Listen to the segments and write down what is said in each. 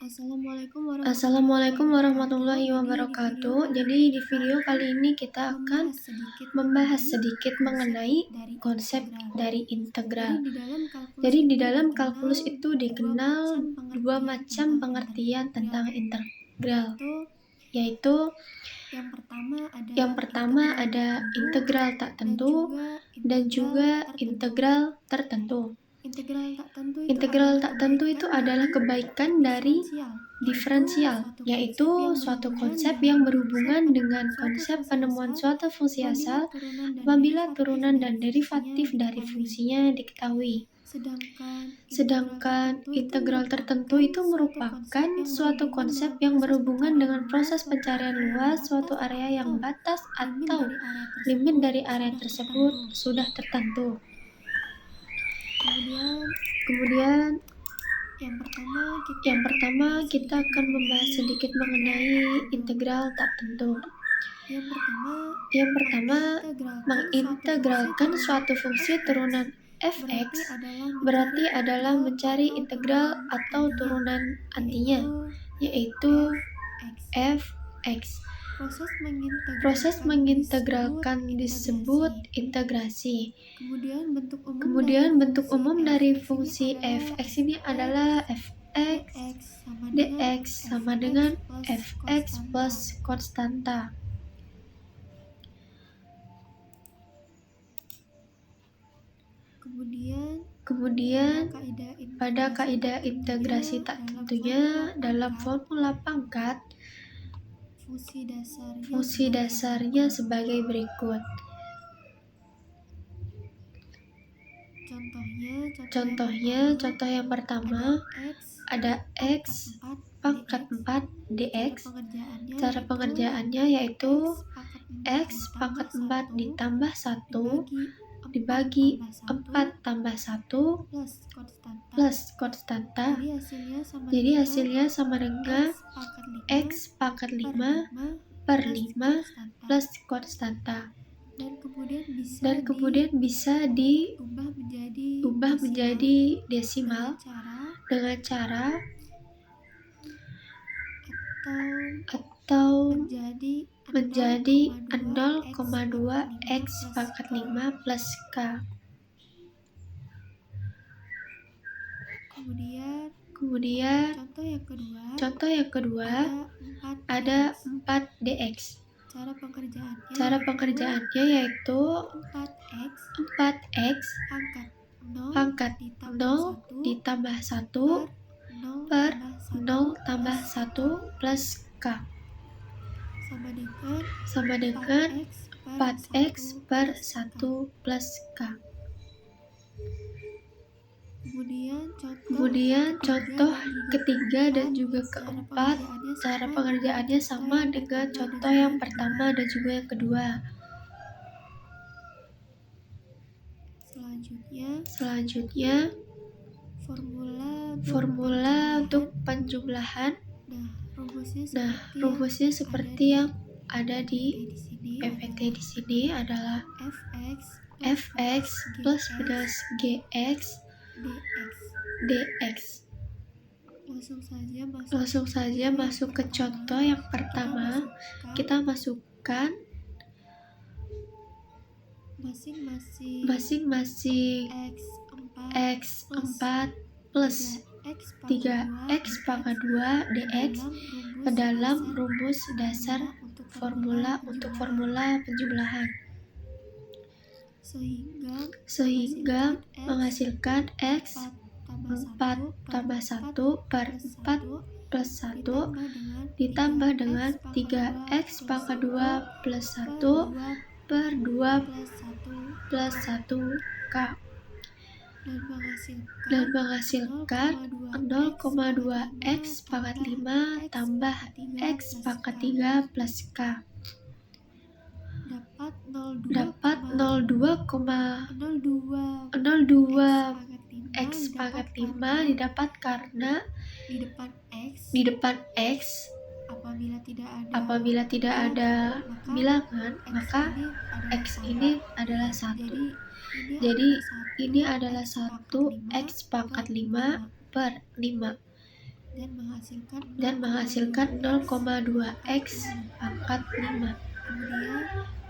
Assalamualaikum warahmatullahi wabarakatuh. Jadi di video kali ini kita akan membahas sedikit mengenai konsep dari integral. Jadi di dalam kalkulus itu dikenal dua macam pengertian tentang integral, yaitu yang pertama ada integral tak tentu dan juga integral tertentu. Integral tak tentu itu adalah kebaikan dari diferensial, yaitu suatu konsep yang berhubungan dengan konsep penemuan suatu fungsi asal apabila turunan dan derivatif dari fungsinya diketahui. Sedangkan integral tertentu itu merupakan suatu konsep yang berhubungan dengan proses pencarian luas suatu area yang batas atau limit dari area tersebut sudah tertentu. Kemudian yang pertama kita akan membahas sedikit mengenai integral tak tentu. Yang pertama, mengintegralkan suatu fungsi turunan fx berarti adalah mencari integral atau turunan antinya, yaitu fx. Proses mengintegralkan disebut integrasi. Kemudian bentuk umum dari fungsi fx ini adalah fx dx sama dengan fx plus konstanta. Kemudian pada kaidah integrasi tak tentunya dalam formula pangkat, fungsi dasarnya sebagai berikut. Contoh yang pertama ada x pangkat 4 dx. Cara pengerjaannya yaitu x pangkat 4 ditambah 1 dibagi 4 tambah 1 plus konstanta. Jadi hasilnya sama dengan x pangkat 5 per 5 plus konstanta. Dan kemudian bisa diubah menjadi desimal dengan cara atau menjadi 0,2 x pangkat 5 plus k. Kemudian contoh yang kedua ada 4 dx. Cara pengerjaannya yaitu 4x pangkat 0 ditambah 1 per 0 tambah 1 plus k sama dengan 4x per 1 plus k. Kemudian contoh ketiga dan juga keempat, cara pengerjaannya sama dengan contoh yang pertama dan juga yang kedua. Selanjutnya formula untuk penjumlahan. Nah, rumusnya seperti yang ada di PPT di sini adalah fx plus minus gx dx. Langsung saja masuk ke contoh yang pertama. Kita masukkan masing-masing x4 plus 3x pangkat 2 dx ke dalam rumus dasar formula untuk formula penjumlahan, sehingga menghasilkan x 4 tambah 1 per 4 plus 1 ditambah dengan 3x pangkat 2 plus 1 per 2 plus 1 k dan menghasilkan 0,2 x pangkat 5 tambah x pangkat 3 plus k dapat 02 x pangkat 5 didapat karena di depan x apabila tidak ada bilangan maka x ini adalah 1. Jadi ini adalah 1 x pangkat 5 per 5. dan menghasilkan 0,2x pangkat 5.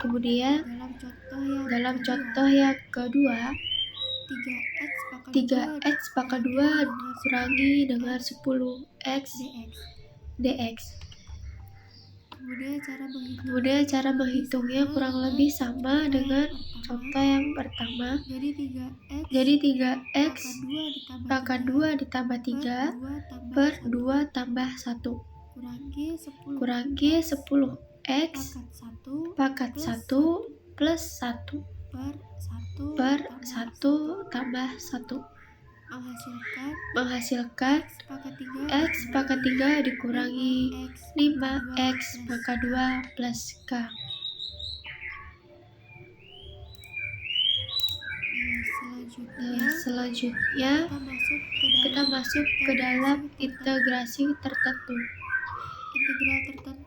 Kemudian dalam contoh yang kedua, 3x pangkat 2 dikurangi dengan 10x dx. Kemudian cara menghitungnya kurang lebih sama dengan contoh yang pertama. Jadi 3x pangkat 2 ditambah 3 per 2 tambah 1 kurangi 10x pangkat 1 plus 1 per 1 tambah 1 menghasilkan x pangkat 3 dikurangi 5x pangkat 2 plus k. Selanjutnya kita masuk ke dalam integrasi tertentu.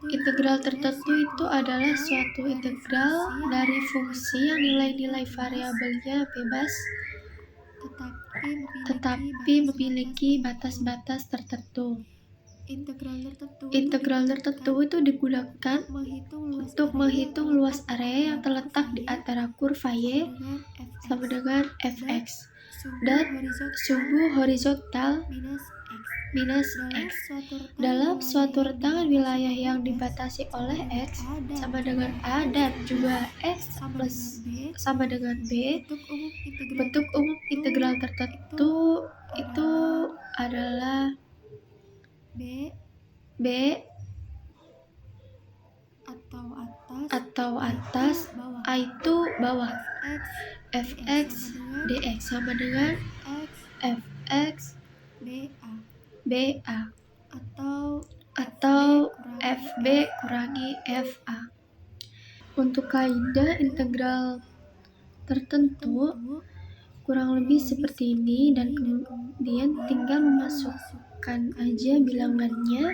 Integral tertentu itu adalah suatu integral dari fungsi yang nilai-nilai variabelnya bebas tetapi memiliki batas-batas tertentu. Integral tertentu itu digunakan untuk menghitung luas area yang terletak di antara kurva y sama dengan fx dan sumbu horizontal minus x dalam suatu rentang wilayah yang dibatasi oleh x sama dengan a dan juga x plus sama dengan b. Bentuk umum integral tertentu itu adalah b atau atas, a itu bawah, fx dx sama dengan fx ba atau fb kurangi fa. Untuk kaidah integral tertentu kurang lebih seperti ini dan kemudian tinggal memasukkan aja bilangannya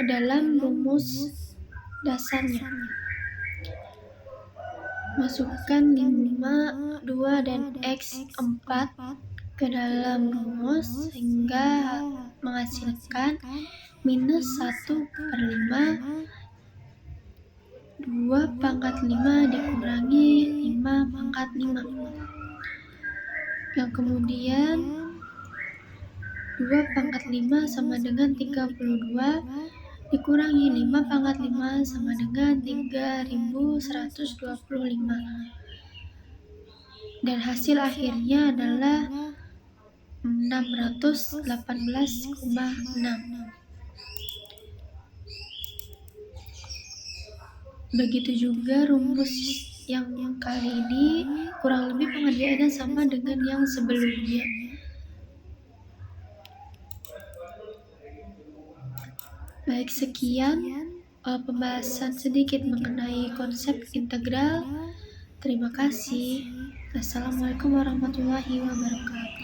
ke dalam rumus dasarnya. Masukkan 5, 2, dan x 4 ke dalam rumus sehingga menghasilkan minus 1 per 5 2 pangkat 5 dikurangi 5 pangkat 5 yang kemudian 2 pangkat 5 sama dengan 32 dikurangi 5 pangkat 5 sama dengan 3125 dan hasil akhirnya adalah 618,6. Begitu juga rumus yang kali ini kurang lebih pengerjaannya sama dengan yang sebelumnya. Baik, sekian pembahasan sedikit mengenai konsep integral. Terima kasih. Assalamualaikum warahmatullahi wabarakatuh.